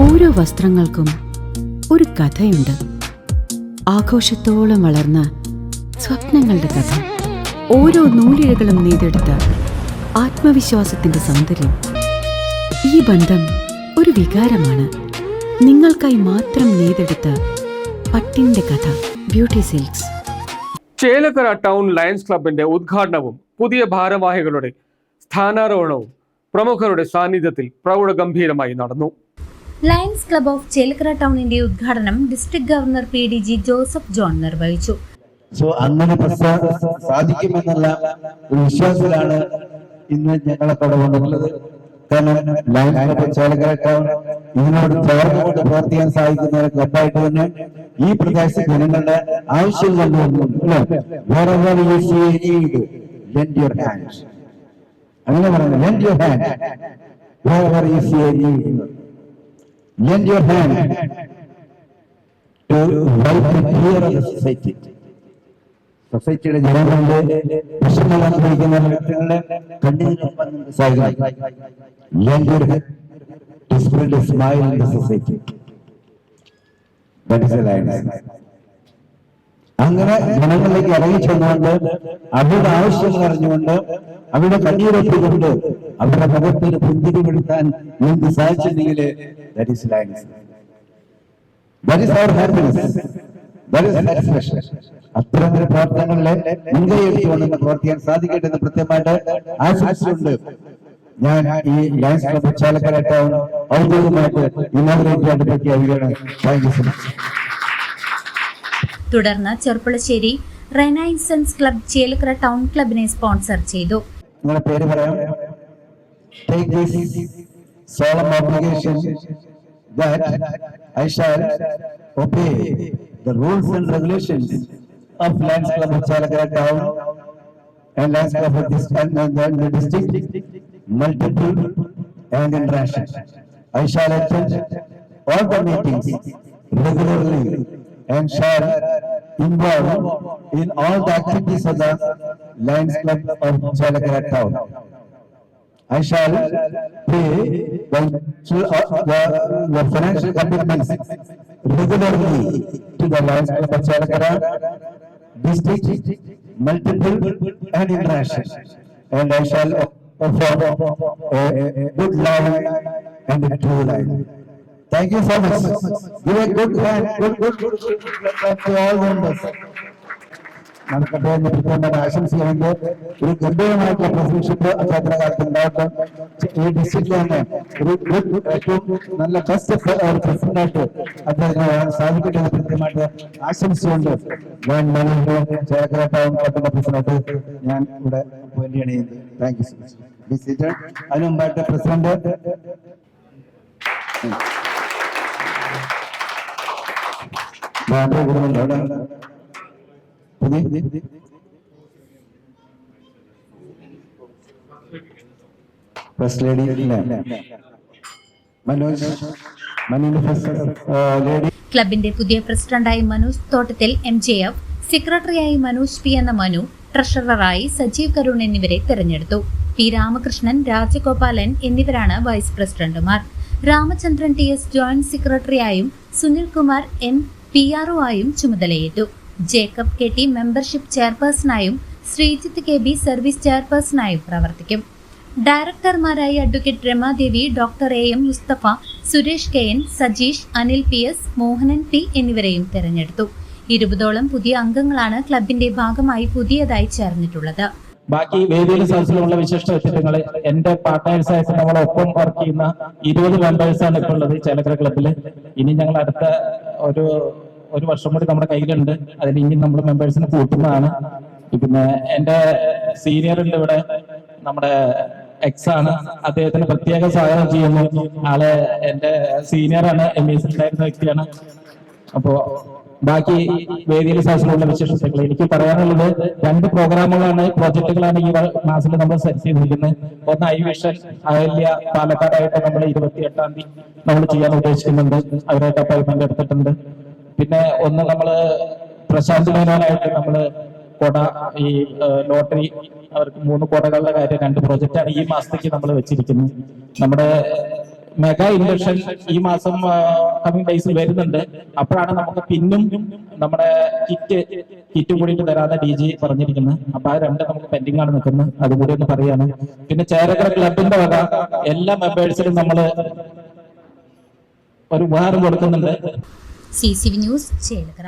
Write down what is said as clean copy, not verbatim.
ഓരോ വസ്ത്രങ്ങൾക്കും ഒരു കഥയുണ്ട്. ആഘോഷത്തോളം വളർന്ന സ്വപ്നങ്ങളുടെ കഥ. ഓരോ നൂലിഴകളും നെയ്തെടുത്ത ആത്മവിശ്വാസത്തിന്റെ സൗന്ദര്യം. ഈ ബന്ധം ഒരു വികാരമാണ്. നിങ്ങൾക്കായി മാത്രം നെയ്തെടുത്ത പട്ടിന്റെ കഥ. Beauty silks. Chelakkara town lions ക്ലബിന്റെ ഉദ്ഘാടനവും പുതിയ ഭാരവാഹികളുടെ സ്ഥാനാരോഹണവും പ്രമുഖരുടെ സാന്നിധ്യത്തിൽ പ്രൗഢഗംഭീരമായി നടന്നു. ലയൺസ് ക്ലബ് ഓഫ് ചേലക്കര ടൗണിന്റെ ഉദ്ഘാടനം district governor PDG Joseph John നിർവഹിച്ചു. അങ്ങനെ സാധിക്കുമെന്നുള്ള ഒരു വിശ്വാസത്തിലാണ് ഇന്ന് ഞങ്ങളൊക്കെ അവിടെ വന്നിട്ടുള്ളത്. കാരണം ലയൺസ് ക്ലബ് ചേലക്കര ടൗൺ ഇതിനോട് ചേർന്നുകൊണ്ട് പ്രവർത്തിക്കാൻ സാധിക്കുന്ന ഒരു ക്ലബായിട്ട് തന്നെ ഈ പ്രദേശ ജനങ്ങളുടെ ആവശ്യം കൊണ്ടുവന്നു. അങ്ങനെ പറഞ്ഞു, lend your hand wherever you see a need. Lend your hand to help the clear of the society. സൊസൈറ്റിയുടെ ജനങ്ങളുടെ വിഷമങ്ങൾ അനുഭവിക്കുന്ന വ്യക്തികളെ കണ്ണീരിനൊപ്പം സഹായിക്കണം. Lend your hand to spread a smile in the society. That is a line. അങ്ങനെ ജനങ്ങളിലേക്ക് ഇറങ്ങി ചെന്നുകൊണ്ട് അവരുടെ ആവശ്യങ്ങൾ അറിഞ്ഞുകൊണ്ട് അവരുടെ കണ്ണീരൊപ്പിക്കൊണ്ട് അവരുടെ മുഖത്തിന് പുഞ്ചിരി പെടുത്താൻ നിങ്ങൾക്ക് സാധിച്ചിട്ടുണ്ടെങ്കിൽ that is lines. That is our happiness. That is satisfaction. അത്തരം പ്രവർത്തനങ്ങളിലെ മുൻകൈ എടുത്തുകൊണ്ട് പ്രവർത്തിക്കാൻ സാധിക്കട്ടെ എന്ന് കൃത്യമായിട്ട് ആശംസിച്ചുകൊണ്ട് ഞാൻ ഈ ലയൺസ് ക്ലബ് ചേലക്കര ടൗൺ ഔദ്യോഗികമായിട്ട് ഇനാഗുറേറ്റ് ആയിട്ട് പ്രഖ്യാപിക്കുകയാണ്. Thank you so much. തുടർന്ന് Cherpulassery Renaissance Club Chelakkara town ക്ലബിനെ സ്പോൺസർ ചെയ്തു. നിങ്ങളുടെ പേര് പറയാം. Take this solemn obligation that I shall obey the rules and regulations of Lions Club of Chelakara Town and Lions Club of the district, multiple and international. I shall attend all the meetings regularly and shall involve in all the activities of the Lions Club of Chelakara Town. I shall pay the financial commitments regularly to the Lions Club of Chelakara district, multiple and international, and I shall offer a good life and a true life. Thank you so much. Give a good hand, good to all members. നമുക്കപ്പോൾ കൃത്യമായിട്ട് ആശംസിക്കുന്നത് ഒരു ഗംഭീരമായിട്ടുള്ള presidentship അദ്ദേഹത്തിന്റെ കാലത്ത് ഉണ്ടാവട്ടെ. ഈ ഡിസ്ട്രിക്റ്റിൽ തന്നെ ഒരു ഏറ്റവും നല്ല ബെസ്റ്റ് പ്രസിഡന്റായിട്ട് അദ്ദേഹത്തിന് വരാൻ സാധിക്കട്ടെ എന്ന് കൃത്യമായിട്ട് ആശംസിച്ചുകൊണ്ട് ഞാൻ ചേലക്കര ടൗൺ ക്ലബിന്റെ പ്രസിഡന്റ് ഞാൻ ഇവിടെ അപ്പോയിന്റ് ചെയ്യുന്നത്. Thank you so much. അതിനു മുമ്പായിട്ട് president first lady Manoj lady. ക്ലബിന്റെ പുതിയ പ്രസിഡന്റായി മനോജ് തോട്ടത്തിൽ MJF, സെക്രട്ടറിയായി മനോജ് P എന്ന മനു, ട്രഷററായി സജീവ് കരുൺ എന്നിവരെ തെരഞ്ഞെടുത്തു. P രാമകൃഷ്ണൻ, രാജഗോപാലൻ എന്നിവരാണ് വൈസ് പ്രസിഡന്റുമാർ. രാമചന്ദ്രൻ TS ജോയിന്റ് സെക്രട്ടറിയായും സുനിൽ കുമാർ N PRO ആയും ചുമതലയേറ്റു. ജേക്കബ് KT മെമ്പർഷിപ്പ് ചെയർപേഴ്സണായും ശ്രീജിത്ത് KB സർവീസ് ചെയർപേഴ്സണായും പ്രവർത്തിക്കും. ഡയറക്ടർമാരായി advocate Ramadevi, doctor AM Mustafa, Suresh KN, Sajeesh, Anil PS, Mohanan P എന്നിവരെയും തെരഞ്ഞെടുത്തു. 20ഓളം പുതിയ അംഗങ്ങളാണ് ക്ലബിന്റെ ഭാഗമായി പുതിയതായി ചേർന്നിട്ടുള്ളത്. ബാക്കി വേദിയിൽ സദസ്സിലുള്ള വിശിഷ്ട വ്യക്തിത്വങ്ങൾ എന്റെ പാർട്ട്നേഴ്സായിട്ട് നമ്മളൊപ്പം വർക്ക് ചെയ്യുന്ന 20 മെമ്പേഴ്സാണ് ഇപ്പോൾ ഉള്ളത് ചേലക്കര ക്ലബില്. ഇനി ഞങ്ങൾ അടുത്ത ഒരു വർഷം കൂടി നമ്മുടെ കയ്യിലുണ്ട്. അതിൽ ഇനി നമ്മൾ മെമ്പേഴ്സിനെ കൂട്ടുന്നതാണ്. പിന്നെ എന്റെ സീനിയർ ഉണ്ട് ഇവിടെ, നമ്മുടെ എക്സ് ആണ്, അദ്ദേഹത്തിന് പ്രത്യേക സ്വാഗതം ചെയ്യുന്നു. ആള് എന്റെ സീനിയറാണ്, MES ഉണ്ടായിരുന്ന വ്യക്തിയാണ്. അപ്പോ ബാക്കി വേദിയിൽ സാഹചര്യമുള്ള വിശേഷങ്ങൾ എനിക്ക് പറയാനുള്ളത് 2 പ്രോഗ്രാമുകളാണ്, പ്രോജക്റ്റുകളാണ് ഈ മാസത്തിൽ നമ്മൾ സെറ്റ് ചെയ്തിരിക്കുന്നത്. ഒന്ന് iVision അഹല്യ പാലക്കാടായിട്ട് നമ്മൾ 28-ാം തീയതി നമ്മൾ ചെയ്യാൻ ഉദ്ദേശിക്കുന്നുണ്ട്. അവരായിട്ട് അപ്പോയിന്റ്മെന്റ് എടുത്തിട്ടുണ്ട്. പിന്നെ ഒന്ന് നമ്മള് പ്രശാന്ത് മേനോനായിട്ട് നമ്മള് കൊട, ഈ ലോട്ടറി, അവർക്ക് 3 കൊടകളുടെ കാര്യം 2 പ്രോജക്റ്റാണ് ഈ മാസത്തേക്ക് നമ്മൾ വെച്ചിരിക്കുന്നത്. നമ്മുടെ മെഗാ ഇൻഡക്ഷൻ ഈ മാസം കമ്മിങ് ഡേയ്സിൽ വരുന്നുണ്ട്. അപ്പോഴാണ് നമുക്ക് പിന്നും നമ്മുടെ കിറ്റ് കൂടിയിട്ട് തരാതെ DG പറഞ്ഞിരിക്കുന്നത്. അപ്പൊ ആ രണ്ട് നമുക്ക് പെൻഡിംഗ് ആണ് നിൽക്കുന്നത്, അതുകൂടി ഒന്ന് പറയാണ്. പിന്നെ ചേലക്കര ക്ലബിന്റെ വക എല്ലാ മെമ്പേഴ്സിനും നമ്മൾ ഒരു ഉപഹാരം കൊടുക്കുന്നുണ്ട്. CCV news Chelakkara.